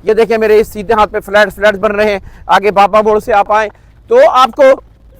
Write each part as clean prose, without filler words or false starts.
ये देखिए मेरे इस सीधे हाथ पे फ्लैट्स बन रहे हैं। आगे बाबा मोड़ से आप आए तो आपको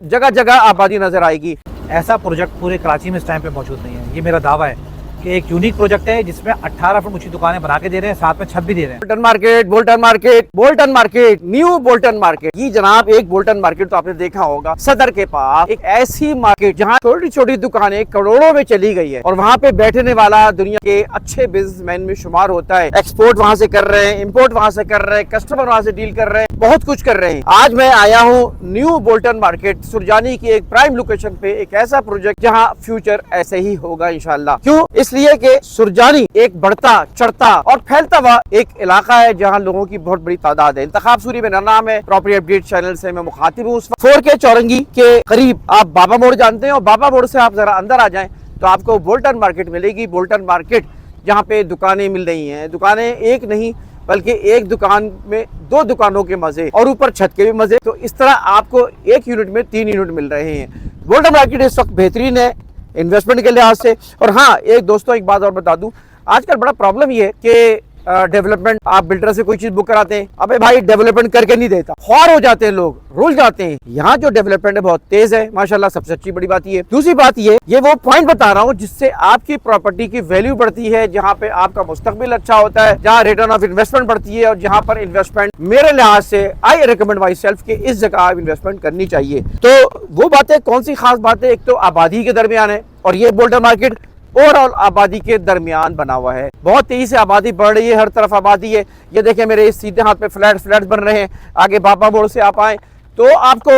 जगह जगह आबादी नजर आएगी। ऐसा प्रोजेक्ट पूरे कराची में इस टाइम पे मौजूद नहीं है। ये मेरा दावा है कि एक यूनिक प्रोजेक्ट है जिसमें 18 फुट ऊंची दुकानें बना के दे रहे हैं, साथ में छत भी दे रहे हैं। Bolton market, new Bolton market. ये जनाब एक बोल्टन मार्केट तो आपने देखा होगा सदर के पास, एक ऐसी मार्केट जहाँ छोटी छोटी दुकानें करोड़ों में चली गई है और वहाँ पे बैठने वाला दुनिया के अच्छे बिजनेसमैन में शुमार होता है। एक्सपोर्ट वहाँ से कर रहे हैं, इम्पोर्ट वहाँ से कर रहे हैं, कस्टमर वहाँ से डील कर रहे हैं, बहुत कुछ कर रहे हैं। आज मैं आया हूँ न्यू बोल्टन मार्केट सुरजानी की एक प्राइम लोकेशन पे, एक ऐसा प्रोजेक्ट जहाँ फ्यूचर ऐसे ही होगा इंशाल्लाह। क्यों? इसलिए कि सुरजानी एक बढ़ता चढ़ता और फैलता हुआ एक इलाका है जहाँ लोगों की बहुत बड़ी तादाद है। इंतखाब सूरी मेरा नाम है, प्रॉपर्टी अपडेट चैनल से मैं मुखातिब हूँ। 4K चौरंगी के करीब आप बाबा मोड़ जानते हैं और बाबा मोड़ से आप जरा अंदर आ जाएं तो आपको बोल्टन मार्केट मिलेगी। बोल्टन मार्केट जहाँ पे दुकानें मिल रही हैं, दुकानें एक नहीं बल्कि एक दुकान में 2 दुकानों के मजे और ऊपर छत के भी मजे। तो इस तरह आपको एक यूनिट में 3 यूनिट मिल रहे हैं। बोल्टन मार्केट इस वक्त बेहतरीन है इन्वेस्टमेंट के लिहाज से। और हाँ, एक दोस्तों एक बात और बता दूं, आजकल बड़ा प्रॉब्लम ये है कि डेवलपमेंट आप बिल्डर से कोई चीज बुक कराते हैं, अबे भाई डेवलपमेंट करके नहीं देता, ख्वार हो जाते हैं लोग, रुल जाते हैं। यहाँ जो डेवलपमेंट है बहुत तेज है माशाल्लाह, सबसे अच्छी बड़ी बात ये। दूसरी बात ये वो पॉइंट बता रहा हूँ जिससे आपकी प्रॉपर्टी की वैल्यू बढ़ती है, जहाँ पे आपका मुस्तकबिल अच्छा होता है, जहाँ रिटर्न ऑफ इन्वेस्टमेंट बढ़ती है और जहाँ पर इन्वेस्टमेंट मेरे लिहाज से आई रिकमेंड माई सेल्फ कि इस जगह आप इन्वेस्टमेंट करनी चाहिए। तो वो बातें कौन सी खास बातें, एक तो आबादी के दरमियान है और ये बोल्टन मार्केट ओवरऑल आबादी के दरमियान बना हुआ है। बहुत तेजी से आबादी बढ़ रही है, हर तरफ आबादी है। ये देखिए मेरे इस सीधे हाथ पे फ्लैट्स बन रहे हैं। आगे बाबा मोड़ से आप आए तो आपको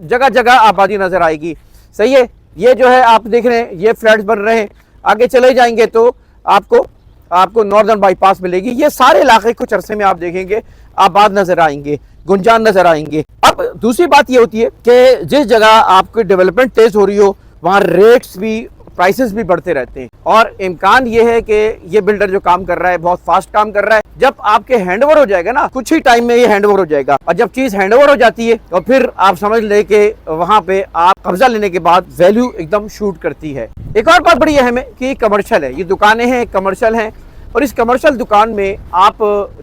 जगह जगह आबादी नजर आएगी। सही है, ये जो है आप देख रहे हैं ये फ्लैट्स बन रहे हैं। आगे चले जाएंगे तो आपको नॉर्दर्न बाईपास मिलेगी। ये सारे इलाके कुछ अरसे में आप देखेंगे आबाद नजर आएंगे, गुंजान नजर आएंगे। अब दूसरी बात ये होती है कि जिस जगह आपकी डेवलपमेंट तेज हो रही हो वहाँ रेट्स भी, प्राइसेस भी बढ़ते रहते हैं और इम्कान ये है कि ये बिल्डर जो काम कर रहा है बहुत फास्ट काम कर रहा है। जब आपके हैंडओवर हो जाएगा ना, कुछ ही टाइम में ये हैंडओवर हो जाएगा और जब चीज हैंडओवर हो जाती है तो फिर आप समझ ले कि वहाँ पे आप कब्जा लेने के बाद वैल्यू एकदम शूट करती है। एक और बात बड़ी अहम है कि कमर्शियल है, ये दुकानें हैं कमर्शियल हैं और इस कमर्शियल दुकान में आप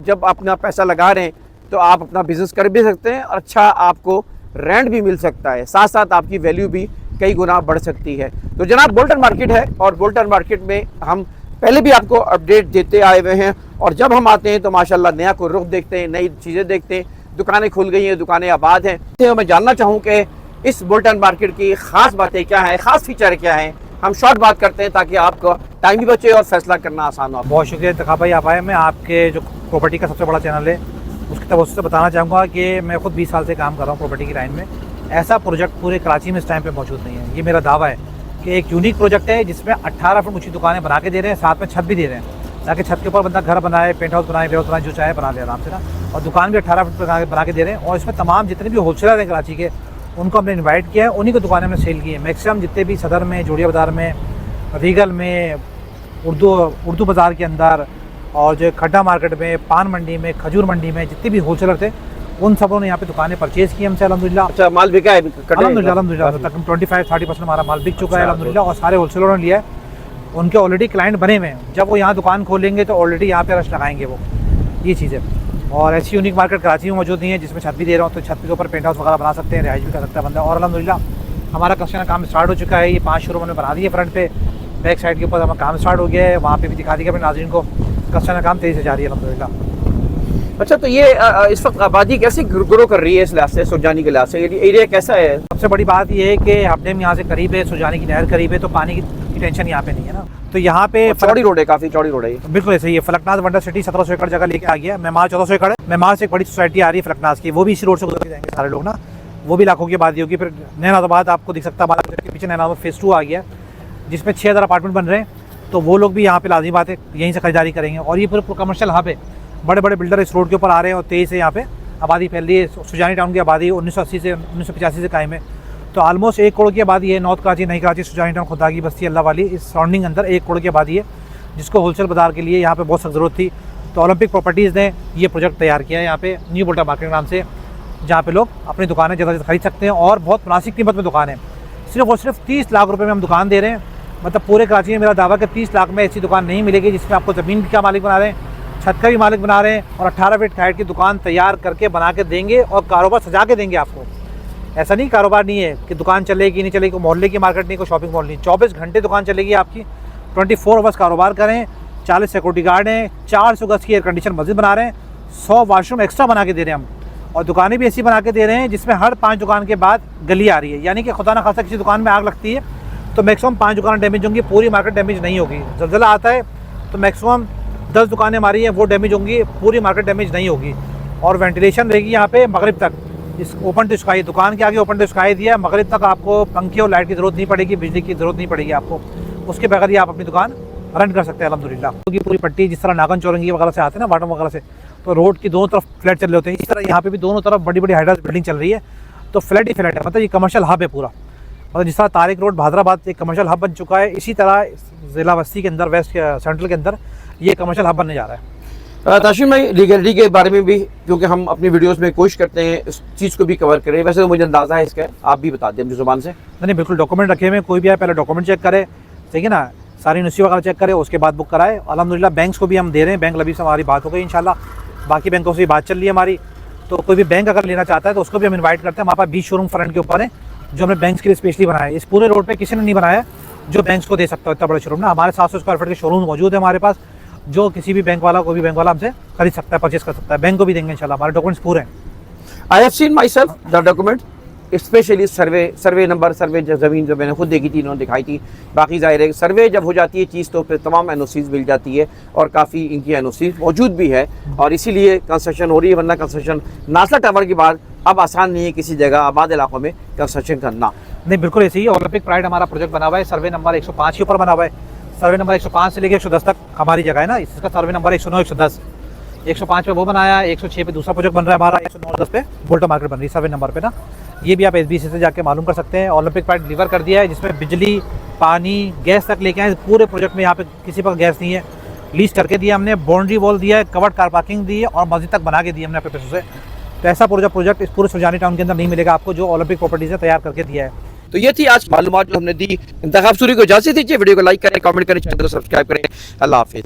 जब अपना पैसा लगा रहे हैं तो आप अपना बिजनेस कर भी सकते हैं और अच्छा आपको रेंट भी मिल सकता है, साथ साथ आपकी वैल्यू भी कई गुना बढ़ सकती है। तो जनाब बोल्टन मार्केट है और बोल्टन मार्केट में हम पहले भी आपको अपडेट देते आए हुए हैं और जब हम आते हैं तो माशाल्लाह नया कोई रुख देखते हैं, नई चीज़ें देखते हैं। दुकानें खुल गई हैं, दुकानें आबाद हैं। तो मैं जानना चाहूँ कि इस बोल्टन मार्केट की ख़ास बातें क्या हैं, ख़ास फीचर क्या हैं। हम शॉर्ट बात करते हैं ताकि आपको टाइम भी बचे और फैसला करना आसान हो। बहुत शुक्रिया इंतखाब भाई, आप आए। मैं आपके जो प्रॉपर्टी का सबसे बड़ा चैनल है उसकी तवज्जो से बताना चाहूँगा कि मैं खुद 20 साल से काम कर रहा हूँ प्रॉपर्टी की लाइन में। ऐसा प्रोजेक्ट पूरे कराची में इस टाइम पे मौजूद नहीं है। ये मेरा दावा है कि एक यूनिक प्रोजेक्ट है जिसमें 18 फुट ऊंची दुकानें बना के दे रहे हैं, साथ में छत भी दे रहे हैं ताकि छत के ऊपर बंदा घर बनाए, पेंट हाउस बनाए, वेयर हाउस बनाए, जो चाहे बना ले आराम से ना। और दुकान भी 18 फुट बना के दे रहे हैं और इसमें तमाम जितने भी होलसेलर हैं कराची के उनको हमने इन्वाइट किया है, उन्हीं को दुकानें हमने सेल की है। मैक्सिमम जितने भी सदर में, जोड़िया बाज़ार में, रीगल में, उर्दू बाज़ार के अंदर और जो खड्डा मार्केट में, पान मंडी में, खजूर मंडी में जितने भी होलसेलर थे उन सबों ने यहाँ पे दुकानें परचेज की हमसे अल्हम्दुलिल्लाह। अच्छा, माल बिका है? अल्हम्दुलिल्लाह तकरीबन 25-30% हमारा माल बिक चुका है अल्हम्दुलिल्लाह और सारे होलसेलरों ने लिया है। उनके ऑलरेडी क्लाइंट बने हुए हैं, जब वो यहाँ दुकान खोलेंगे तो ऑलरेडी यहाँ पे रश लगाएंगे वो, ये चीज़ है। और ऐसी यूनिक मार्केट कराची में मौजूद नहीं है जिसमें छत भी दे रहा हूँ, तो छत के ऊपर पेंट हाउस वगैरह बना सकते हैं, रिहाइश भी कर सकता है बंदा। और अल्हम्दुलिल्लाह हमारा कंस्ट्रक्शन का काम स्टार्ट हो चुका है। ये 5 शोरूम ने बना दिए फ्रंट पे, बैक साइड के ऊपर हमारा काम स्टार्ट हो गया है। वहाँ पे भी दिखा दिया अपने नाज़रीन को, कंस्ट्रक्शन का काम तेज़ी से जारी है अल्हम्दुलिल्लाह। अच्छा, तो ये इस वक्त आबादी कैसे ग्रो कर रही है इस लिहाज से, सुरजानी के लिहाज से एरिया कैसा है? सबसे बड़ी बात ये है कि हबनेम यहाँ से करीब है, सुरजानी की नहर करीब है, तो पानी की टेंशन यहाँ पे नहीं है ना। तो यहाँ पे चौड़ी रोड है, काफी चौड़ी रोड है। बिल्कुल ऐसे ही है। फलकनाज वंडर सिटी 1700 एकड़ जगह लेके आ गया। मेमार 1400 एकड़ है। मेमार से एक बड़ी सोसाइटी आ रही है फलकनाज की, वो भी इसी रोड से गुजर के जाएंगे सारे लोग ना, वो भी लाखों की आबादी होगी। फिर नैनाबाद आपको दिख सकता है, के पीछे नैनाबाद फेज़ 2 आ गया जिसमें 6000 अपार्टमेंट बन रहे हैं, तो वो लोग भी यहाँ पे लाज़मी बात है यहीं से खरीदारी करेंगे। और ये पूरे कमर्शियल हब है, बड़े बड़े बिल्डर इस रोड के ऊपर आ रहे हैं और तेज़ी से यहाँ पे आबादी फैल रही है। सुरजानी टाउन की आबादी 1980 से 1985 से कायम है, तो ऑलमोस्ट 1 करोड़ की आबादी है। नॉर्थ कराची, नई कराची, सुरजानी टाउन, खुदा की बस्ती, अल्लाह वाली, इस सराउंडिंग अंदर 1 करोड़ की आबादी है, जिसको होलसेल बाजार के लिए यहाँ पे बहुत सख्त ज़रूरत थी। तो ओलंपिक प्रॉपर्टीज़ ने ये प्रोजेक्ट तैयार किया है यहाँ पे न्यू बोल्टन मार्केट के नाम से, जहाँ पे लोग अपनी दुकानें जगह से खरीद सकते हैं और बहुत मुनासिब कीमत में दुकान है। सिर्फ और सिर्फ 30 लाख रुपये में हम दुकान दे रहे हैं। मतलब पूरे कराची में मेरा दावा कि 30 लाख में ऐसी दुकान नहीं मिलेगी जिसमें आपको ज़मीन का मालिक बना रहे हैं, छत का भी मालिक बना रहे हैं और 18 फीट हाइट की दुकान तैयार करके बना के देंगे और कारोबार सजा के देंगे आपको। ऐसा नहीं कारोबार नहीं है कि दुकान चलेगी नहीं चलेगी, मोहल्ले की मार्केट नहीं, कोई शॉपिंग मॉल नहीं, 24 घंटे दुकान चलेगी आपकी, 24 आवर्स कारोबार करें। 40 सिक्योरिटी गार्ड हैं, 400 गज की एयर कंडीशन मस्जिद बना रहे हैं, 100 वाशरूम एक्स्ट्रा बना के दे रहे हैं हम, और दुकानें भी ऐसी बना के दे रहे हैं जिसमें हर 5 दुकान के बाद गली आ रही है। यानी कि खुदा ना खासा किसी दुकान में आग लगती है तो मैक्सिमम 5 दुकान डैमेज होंगी, पूरी मार्केट डैमेज नहीं होगी। ज़लज़ला आता है तो मैक्सिमम 10 दुकानें हमारी हैं वो डैमेज होंगी, पूरी मार्केट डैमेज नहीं होगी। और वेंटिलेशन रहेगी यहाँ पे मगरिब तक, इस ओपन टू स्काई दुकान के आगे ओपन टू स्काई दिया है, मगरिब तक आपको पंखे और लाइट की ज़रूरत नहीं पड़ेगी, बिजली की ज़रूरत नहीं पड़ेगी आपको, उसके बगैर ही आप अपनी दुकान रन कर सकते हैं अल्हम्दुलिल्लाह। क्योंकि पूरी पट्टी जिस तरह नागन चौरंगी वगैरह से आते हैं ना, वाटम वगैरह से, तो रोड की दोनों तरफ फ्लैट चल रहे होते हैं, इस तरह यहाँ पे भी दोनों तरफ बड़ी बड़ी हाइड्रा बिल्डिंग चल रही है, तो फ्लैट ही फ्लैट है। मतलब ये कमर्शियल हब है पूरा, मतलब जिस तरह तारिक रोड भादराबाद एक कमर्शियल हब बन चुका है, इसी तरह ज़िला बस्ती के अंदर, वेस्ट सेंट्रल के अंदर ये कमर्शियल हब बनने जा रहा है। ताशिम भाई, लीगलिटी के बारे में भी, क्योंकि हम अपनी वीडियोस में कोशिश करते हैं इस चीज़ को भी कवर करें, वैसे तो मुझे अंदाज़ा है इसका, आप भी बता दें अपनी ज़ुबान से। नहीं बिल्कुल, डॉक्यूमेंट रखे हुए, कोई भी आए पहले डॉक्यूमेंट चेक करे, ठीक है ना, सारी यूनिवर्सिटी वगैरह चेक करे, उसके बाद बुक कराए। अल्हम्दुलिल्लाह बैंक्स को भी हम दे रहे हैं, बैंक लबी से हमारी बात हो गई इंशाल्लाह, बाकी बैंकों से भी बात चल रही है हमारी, तो कोई भी बैंक अगर लेना चाहता है तो उसको भी हम इन्वाइट करते हैं। हमारे पास 20 शोरूम फ्रंट के ऊपर है जो हमने बैंक्स के लिए स्पेशली बनाया है। इस पूरे रोड पे किसी ने नहीं बनाया जो बैंक्स को दे सकता है इतना बड़ा शोरूम ना। हमारे 700 स्क्वायर फीट के शोरूम मौजूद है हमारे पास, जो किसी भी बैंक वाला, कोई भी बैंक वाला हमसे खरीद सकता है, परचेस कर सकता है, बैंक को भी देंगे इंशाल्लाह, हमारे डॉक्यूमेंट्स पूरे हैं। I have seen my self the document, specially survey number, survey ज़मीन जो मैंने खुद देखी थी, इन्होंने दिखाई थी। बाकी ज़ाहिर है सर्वे जब हो जाती है चीज़ तो फिर तमाम एनओसीज़ मिल जाती है, और काफ़ी इनकी एनओसीज़ मौजूद भी है, और इसीलिए कंस्ट्रक्शन हो रही है। वरना कंस्ट्रक्शन नासला टावर के बाद अब आसान नहीं है किसी जगह आबाद इलाकों में कंस्ट्रक्शन करना। नहीं बिल्कुल ऐसे ही, ओलंपिक प्राइड हमारा प्रोजेक्ट बना हुआ है, सर्वे नंबर 105 के ऊपर बना हुआ है। सर्वे नंबर 105 से लेकर 110 तक हमारी जगह है ना, इसका सर्वे नंबर 109, 110, 105 पे वो बनाया, 106 पे दूसरा प्रोजेक्ट बन रहा है हमारा, 109 10 पे बोल्टो मार्केट बन रही है सर्वे नंबर पे ना। ये भी आप SBC से जाके मालूम कर सकते हैं। ओलंपिक प्राइड डिलीवर कर दिया है, जिसमें बिजली, पानी, गैस तक लेके आए पूरे प्रोजेक्ट में। यहाँ पे किसी पर गैस नहीं है, लीज करके दिया हमने, बाउंड्री वॉल दिया है, कवर्ड कार पार्किंग दी है, और मस्जिद तक बना के दी हमने अपने पैसों से। तो ऐसा पूरा प्रोजेक्ट इस पूरे सुरजानी टाउन के अंदर नहीं मिलेगा आपको, जो ओलंपिक प्रॉपर्टीज ने तैयार करके दिया है। तो ये थी आज मालूमात जो हमने दी। इंतखाब सूरी को इजाज़त दीजिए, वीडियो को लाइक करें, कमेंट करें, चैनल को सब्सक्राइब करें। अल्लाह हाफिज़।